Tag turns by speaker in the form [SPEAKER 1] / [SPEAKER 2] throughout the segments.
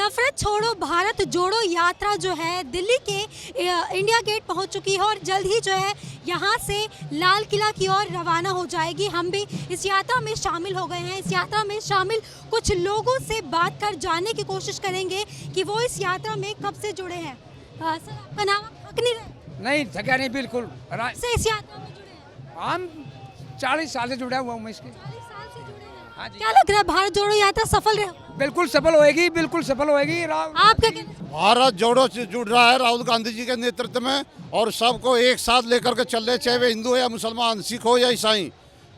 [SPEAKER 1] नफरत छोड़ो भारत जोड़ो यात्रा जो है दिल्ली के इंडिया गेट पहुंच चुकी है और जल्द ही जो है यहाँ से लाल किला की ओर रवाना हो जाएगी। हम भी इस यात्रा में शामिल हो गए हैं। इस यात्रा में शामिल कुछ लोगों से बात कर जानने की कोशिश करेंगे कि वो इस यात्रा में कब से जुड़े हैं। सर, आपका नाम? थक नहीं रहे?
[SPEAKER 2] नहीं थका नहीं, बिल्कुल
[SPEAKER 1] से इस यात्रा में जुड़े हैं?
[SPEAKER 2] हम 40 साल से जुड़ा हुआ हूँ मैं इसके।
[SPEAKER 1] 40 साल से जुड़े हैं।
[SPEAKER 2] हाँ जी।
[SPEAKER 1] क्या लग रहा है भारत जोड़ो यात्रा सफल रहे?
[SPEAKER 2] बिल्कुल सफल होएगी, बिल्कुल सफल होएगी।
[SPEAKER 1] आप क्या कहते हैं?
[SPEAKER 3] भारत जोड़ो से जुड़ रहा है राहुल गांधी जी के नेतृत्व में, और सबको एक साथ लेकर के चल रहे, चाहे वे हिंदू या मुसलमान, सिख हो या ईसाई।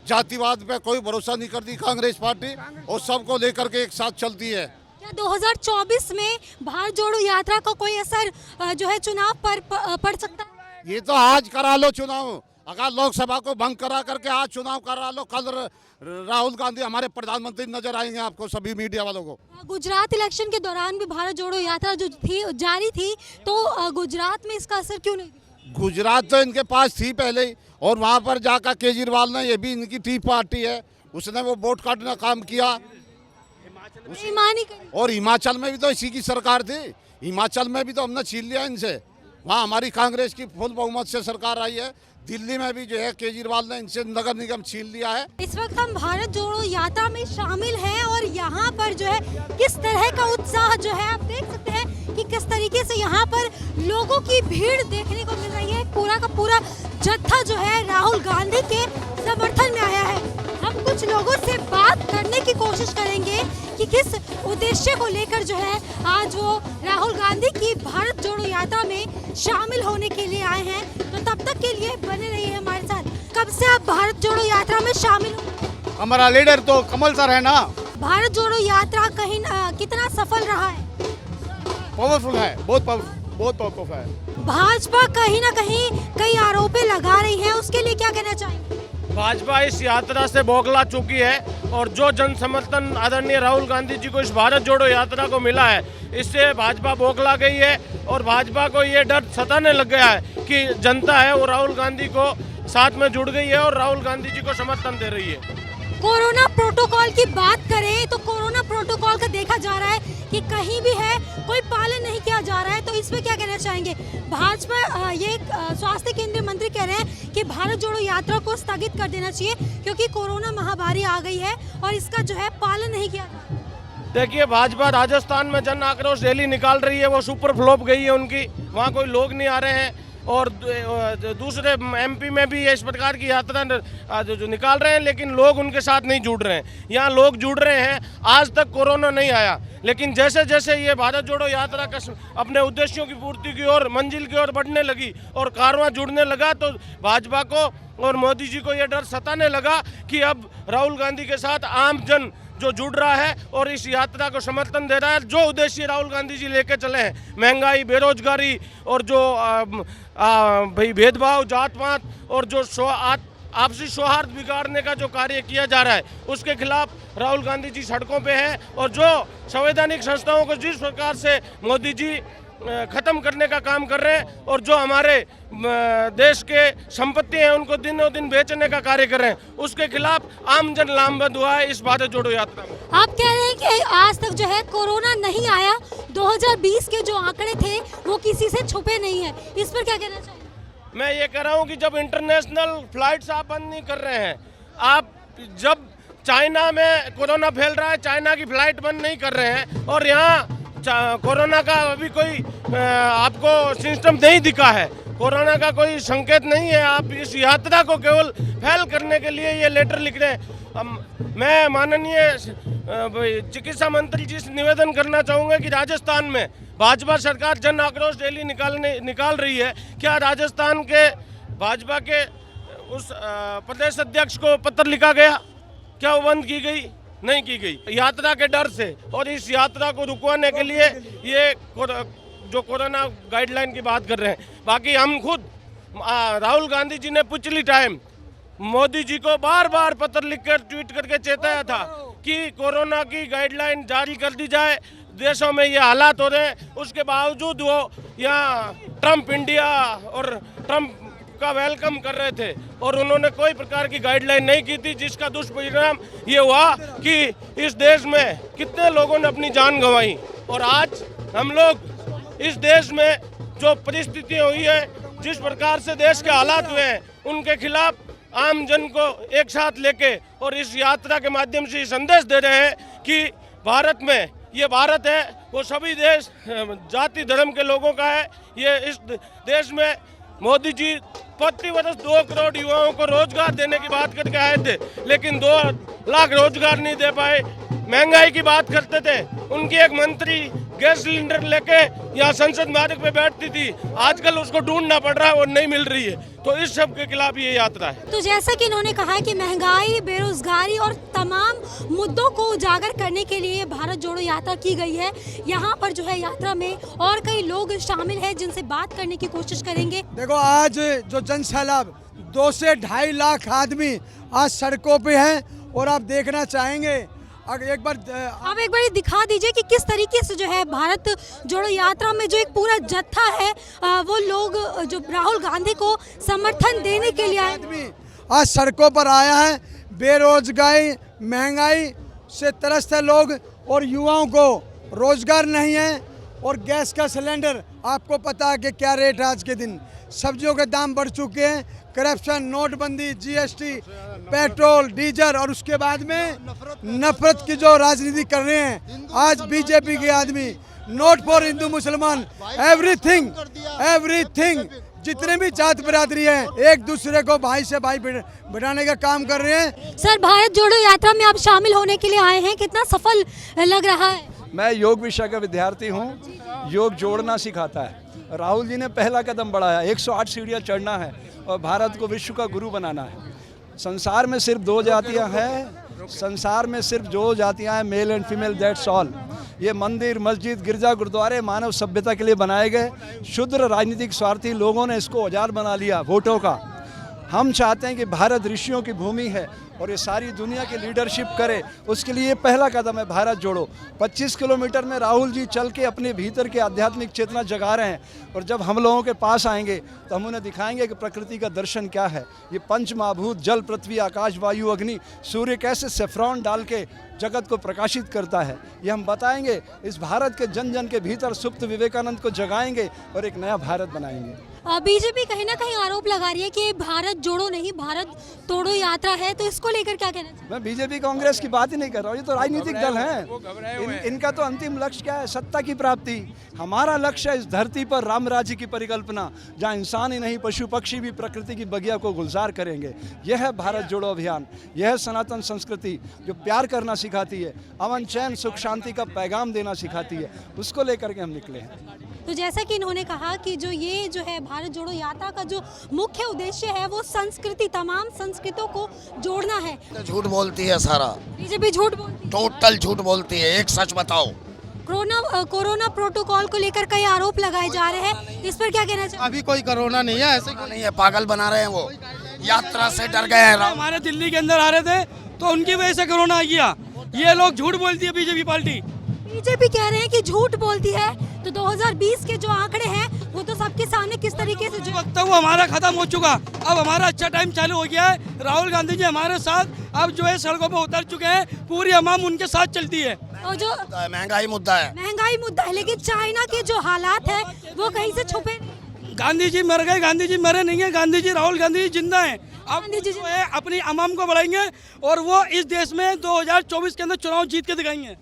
[SPEAKER 3] जातिवाद पे कोई भरोसा नहीं करती कांग्रेस पार्टी, और सबको लेकर के एक साथ चलती है।
[SPEAKER 1] क्या 2024 में भारत जोड़ो यात्रा का कोई असर जो है चुनाव पर पड़ सकता है?
[SPEAKER 3] ये तो आज करा लो चुनाव, अगर लोकसभा को भंग करा करके आज चुनाव करा लो, कल राहुल गांधी हमारे प्रधानमंत्री नजर आएंगे आपको, सभी मीडिया वालों को।
[SPEAKER 1] गुजरात इलेक्शन के दौरान भी भारत जोड़ो यात्रा जो थी जारी थी, तो गुजरात में इसका असर क्यों नहीं दिखा?
[SPEAKER 3] गुजरात तो इनके पास थी पहले ही, और वहाँ पर जाकर केजरीवाल ने, ये भी इनकी टी पार्टी है, उसने वो वोट काटने का काम किया। और हिमाचल में भी तो इसी की सरकार थी, हिमाचल में भी तो हमने छीन लिया इनसे, वहाँ हमारी कांग्रेस की फुल बहुमत से सरकार आई है। दिल्ली में भी जो है केजरीवाल ने इनसे नगर निगम छीन लिया है।
[SPEAKER 1] इस वक्त हम भारत जोड़ो यात्रा में शामिल हैं और यहाँ पर जो है किस तरह का उत्साह जो है आप देख सकते हैं कि किस तरीके से यहाँ पर लोगों की भीड़ देखने को मिल रही है। पूरा का पूरा जत्था जो है राहुल गांधी के समर्थन में आया है। हम कुछ लोगों से बात करने की कोशिश करेंगे कि किस उद्देश्य को लेकर जो है आज वो राहुल गांधी की भारत जोड़ो यात्रा में शामिल होने के लिए आए हैं। तो तब तक के लिए बने रहिए हमारे साथ। कब से आप भारत जोड़ो यात्रा में शामिल हो?
[SPEAKER 4] हमारा लीडर तो कमल सर है ना।
[SPEAKER 1] भारत जोड़ो यात्रा कहीं कितना सफल रहा है?
[SPEAKER 4] पावरफुल है, बहुत पावरफुल है।
[SPEAKER 1] भाजपा कहीं ना कहीं कई आरोप लगा रही है, उसके लिए क्या कहना चाहेंगे?
[SPEAKER 5] भाजपा इस यात्रा से बौखला चुकी है, और जो जन समर्थन आदरणीय राहुल गांधी जी को इस भारत जोड़ो यात्रा को मिला है, इससे भाजपा बौखला गई है। और भाजपा को ये डर सताने लग गया है कि जनता है वो राहुल गांधी को साथ में जुड़ गई है और राहुल गांधी जी को समर्थन दे रही है।
[SPEAKER 1] कोरोना प्रोटोकॉल की बात करें तो कोरोना प्रोटोकॉल का देखा जा रहा है कि कहीं भी है कोई पालन नहीं किया जा रहा है, तो इस पे क्या कहना चाहेंगे? भाजपा ये स्वास्थ्य केंद्रीय मंत्री कह रहे हैं कि भारत जोड़ो यात्रा को स्थगित कर देना चाहिए क्योंकि कोरोना महामारी आ गई है और इसका जो है पालन नहीं किया जा रहा।
[SPEAKER 5] देखिए, भाजपा राजस्थान में जन आक्रोश रैली निकाल रही है, वो सुपर फ्लॉप गई है उनकी, वहाँ कोई लोग नहीं आ रहे हैं। और दूसरे एमपी में भी इस प्रकार की यात्रा जो निकाल रहे हैं, लेकिन लोग उनके साथ नहीं जुड़ रहे हैं। यहाँ लोग जुड़ रहे हैं। आज तक कोरोना नहीं आया, लेकिन जैसे जैसे ये भारत जोड़ो यात्रा का अपने उद्देश्यों की पूर्ति की ओर, मंजिल की ओर बढ़ने लगी और कारवां जुड़ने लगा, तो भाजपा को और मोदी जी को ये डर सताने लगा कि अब राहुल गांधी के साथ आम जन जो जुड़ रहा है और इस यात्रा को समर्थन दे रहा है। जो उद्देश्य राहुल गांधी जी लेके चले हैं, महंगाई, बेरोजगारी और जो भाई भेदभाव, जात पात और जो आपसी सौहार्द बिगाड़ने का जो कार्य किया जा रहा है, उसके खिलाफ राहुल गांधी जी सड़कों पे हैं। और जो संवैधानिक संस्थाओं को जिस प्रकार से मोदी जी खत्म करने का काम कर रहे हैं और जो हमारे देश के संपत्ति हैं उनको दिनों दिन बेचने का कार्य कर रहे हैं, उसके खिलाफ आम जन लामबंद हुआ है इस भारत जोड़ो यात्रा में।
[SPEAKER 1] आप कह रहे हैं कि आज तक जो है कोरोना नहीं आया, 2020 के जो आंकड़े थे वो किसी से छुपे नहीं है, इस पर क्या कहना चाहिए?
[SPEAKER 5] मैं ये कह रहा हूँ कि जब इंटरनेशनल फ्लाइट्स आप बंद नहीं कर रहे हैं, आप जब चाइना में कोरोना फैल रहा है, चाइना की फ्लाइट बंद नहीं कर रहे हैं, और यहाँ कोरोना का अभी कोई आपको सिस्टम नहीं दिखा है, कोरोना का कोई संकेत नहीं है, आप इस यात्रा को केवल फैल करने के लिए ये लेटर लिख रहे हैं। मैं माननीय चिकित्सा मंत्री जी से निवेदन करना चाहूँगा कि राजस्थान में भाजपा सरकार जन आक्रोश रैली निकाल रही है, क्या राजस्थान के भाजपा के उस प्रदेश अध्यक्ष को पत्र लिखा गया? क्या वो बंद की गई? नहीं की गई, यात्रा के डर से। और इस यात्रा को रुकवाने के लिए ये जो कोरोना गाइडलाइन की बात कर रहे हैं। बाकी हम खुद राहुल गांधी जी ने पिछली टाइम मोदी जी को बार बार पत्र लिखकर, ट्वीट करके चेताया था कि कोरोना की गाइडलाइन जारी कर दी जाए। देशों में ये हालात हो रहे हैं, उसके बावजूद वो यहाँ ट्रम्प इंडिया और ट्रम्प का वेलकम कर रहे थे और उन्होंने कोई प्रकार की गाइडलाइन नहीं की थी, जिसका दुष्परिणाम ये हुआ कि इस देश में कितने लोगों ने अपनी जान गंवाई। और आज हम लोग इस देश में जो परिस्थिति हुई है, जिस प्रकार से देश के हालात हुए हैं, उनके खिलाफ आम जन को एक साथ लेके और इस यात्रा के माध्यम से संदेश दे रहे हैं कि भारत में, ये भारत है वो सभी देश जाति धर्म के लोगों का है। ये इस देश में मोदी जी प्रति वर्ष 2 करोड़ युवाओं को रोजगार देने की बात करके आए थे, लेकिन 2 लाख रोजगार नहीं दे पाए। महंगाई की बात करते थे, उनकी एक मंत्री गैस सिलेंडर लेके यहाँ संसद मार्ग पे बैठती थी, आजकल उसको ढूंढना पड़ रहा है और नहीं मिल रही है। तो इस सब के खिलाफ ये यात्रा है।
[SPEAKER 1] तो जैसा कि इन्होंने कहा कि महंगाई, बेरोजगारी और तमाम मुद्दों को उजागर करने के लिए भारत जोड़ो यात्रा की गई है। यहाँ पर जो है यात्रा में और कई लोग शामिल हैं जिनसे बात करने की कोशिश करेंगे।
[SPEAKER 6] देखो, आज जो जन सैलाब 2 से 2.5 लाख आदमी आज सड़कों पे हैं और आप देखना चाहेंगे, अगर एक बार
[SPEAKER 1] आप एक बार दिखा दीजिए कि किस तरीके से जो है भारत जोड़ो यात्रा में जो एक पूरा जत्था है, वो लोग जो राहुल गांधी को समर्थन देने के लिए
[SPEAKER 6] आदमी आज सड़कों पर आया है। बेरोजगारी, महंगाई से त्रस्त है लोग और युवाओं को रोजगार नहीं है और गैस का सिलेंडर आपको पता है कि क्या रेट है आज के दिन। सब्जियों के दाम बढ़ चुके हैं, करप्शन, नोटबंदी, जीएसटी, पेट्रोल, डीजल और उसके बाद में नफरत की जो राजनीति कर रहे हैं आज बीजेपी के आदमी। नोट फॉर हिंदू मुसलमान, एवरीथिंग जितने भी जात बिरादरी है एक दूसरे को भाई से भाई बढ़ाने का काम कर रहे हैं।
[SPEAKER 1] सर, भारत जोड़ो यात्रा में आप शामिल होने के लिए आए हैं, कितना सफल लग रहा है?
[SPEAKER 7] मैं योग विषय का विद्यार्थी हूँ। योग जोड़ना सिखाता है। राहुल जी ने पहला कदम बढ़ाया, 108 सीढ़ियाँ चढ़ना है और भारत को विश्व का गुरु बनाना है। संसार में सिर्फ 2 जातियाँ हैं, संसार में सिर्फ 2 जातियाँ हैं, male and female, that's all. ये मंदिर, मस्जिद, गिरजा, गुरुद्वारे मानव सभ्यता के लिए बनाए गए। शुद्र राजनीतिक स्वार्थी लोगों ने इसको औजार बना लिया वोटों का। हम चाहते हैं कि भारत ऋषियों की भूमि है और ये सारी दुनिया की लीडरशिप करे, उसके लिए पहला कदम है भारत जोड़ो। 25 किलोमीटर में राहुल जी चल के अपने भीतर के आध्यात्मिक चेतना जगा रहे हैं और जब हम लोगों के पास आएंगे तो हम उन्हें दिखाएंगे कि प्रकृति का दर्शन क्या है। ये पंच महाभूत जल, पृथ्वी, आकाश, वायु, अग्नि, सूर्य कैसे सेफ्रॉन डाल के जगत को प्रकाशित करता है, ये हम बताएंगे। इस भारत के जन जन के भीतर सुप्त विवेकानंद को जगाएंगे और एक नया भारत बनाएंगे।
[SPEAKER 1] बीजेपी कहीं ना कहीं आरोप लगा रही है कि भारत जोड़ो नहीं, भारत तोड़ो यात्रा है, तो इसको लेकर क्या कहना चाहिए?
[SPEAKER 7] मैं बीजेपी कांग्रेस की बात ही नहीं कर रहा हूँ, ये तो राजनीतिक दल हैं। इनका तो अंतिम लक्ष्य क्या है? सत्ता की प्राप्ति। हमारा लक्ष्य है इस धरती पर राम राज्य की परिकल्पना, जहाँ इंसान ही नहीं पशु पक्षी भी प्रकृति की बगिया को गुलजार करेंगे। यह है भारत जोड़ो अभियान। यह है सनातन संस्कृति जो प्यार करना सिखाती है, अमन, चैन, सुख, शांति का पैगाम देना सिखाती है। उसको लेकर के हम निकले हैं।
[SPEAKER 1] तो जैसा कि इन्होंने कहा कि जो ये जो है भारत जोड़ो यात्रा का जो मुख्य उद्देश्य है वो संस्कृति, तमाम संस्कृतों को जोड़ना है।
[SPEAKER 8] झूठ बोलती है सारा,
[SPEAKER 1] बीजेपी झूठ बोलती है,
[SPEAKER 8] टोटल झूठ बोलती है। एक सच बताओ।
[SPEAKER 1] कोरोना प्रोटोकॉल को लेकर कई आरोप लगाए जा रहे हैं, इस पर क्या कहना चाहिए?
[SPEAKER 4] अभी कोई कोरोना नहीं है, ऐसे
[SPEAKER 8] नहीं है, पागल बना रहे हैं वो, यात्रा से डर गए हैं।
[SPEAKER 9] हमारे दिल्ली के अंदर आ रहे थे तो उनकी वजह से कोरोना आ गया। ये लोग झूठ बोलती है बीजेपी पार्टी।
[SPEAKER 1] बीजेपी कह रहे हैं कि झूठ बोलती है, तो 2020 के जो आंकड़े हैं वो तो सबके सामने किस तरीके से
[SPEAKER 9] वक्त वो हमारा खत्म हो चुका, अब हमारा अच्छा टाइम चालू हो गया है। राहुल गांधी जी हमारे साथ अब जो है सड़कों पर उतर चुके हैं, पूरी अवाम उनके साथ चलती है।
[SPEAKER 1] और जो
[SPEAKER 8] महंगाई मुद्दा है,
[SPEAKER 1] लेकिन चाइना के जो हालात है वो कहीं से छुपे नहीं।
[SPEAKER 9] गांधी जी मर गए, गांधी जी मरे नहीं है, गांधी जी, राहुल गांधी जी जिंदा है। अब जो है अपनी अवाम को बढ़ाएंगे और वो इस देश में 2024 के अंदर चुनाव जीत के दिखाएंगे।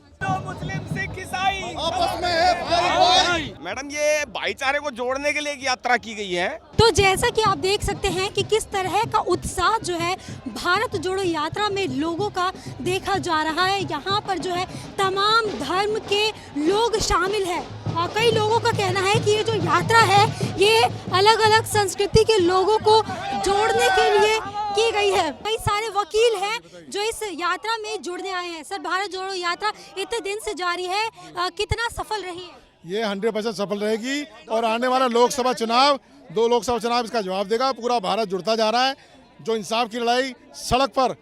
[SPEAKER 10] मुस्लिम, सिख, ईसाई
[SPEAKER 4] आपस में है भाई।
[SPEAKER 10] मैडम, ये भाईचारे को जोड़ने के लिए एक यात्रा की गई है।
[SPEAKER 1] तो जैसा कि आप देख सकते हैं कि किस तरह का उत्साह जो है भारत जोड़ो यात्रा में लोगों का देखा जा रहा है। यहाँ पर जो है तमाम धर्म के लोग शामिल हैं और कई लोगों का कहना है कि ये जो यात्रा है ये अलग अलग संस्कृति के लोगों को जोड़ने के लिए की गई है। कई सारे वकील हैं जो इस यात्रा में जुड़ने आए हैं। सर, भारत जोड़ो यात्रा इतने दिन से जारी है, कितना सफल रही है?
[SPEAKER 4] ये 100% सफल रहेगी और आने वाला लोकसभा चुनाव, 2 लोकसभा चुनाव इसका जवाब देगा। पूरा भारत जुड़ता जा रहा है। जो इंसाफ की लड़ाई सड़क पर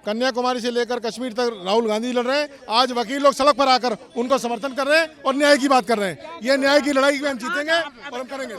[SPEAKER 4] कन्याकुमारी से लेकर कश्मीर तक राहुल गांधी लड़ रहे हैं, आज वकील लोग सड़क पर आकर उनको समर्थन कर रहे हैं और न्याय की बात कर रहे हैं। ये न्याय की लड़ाई में हम जीतेंगे और हम करेंगे।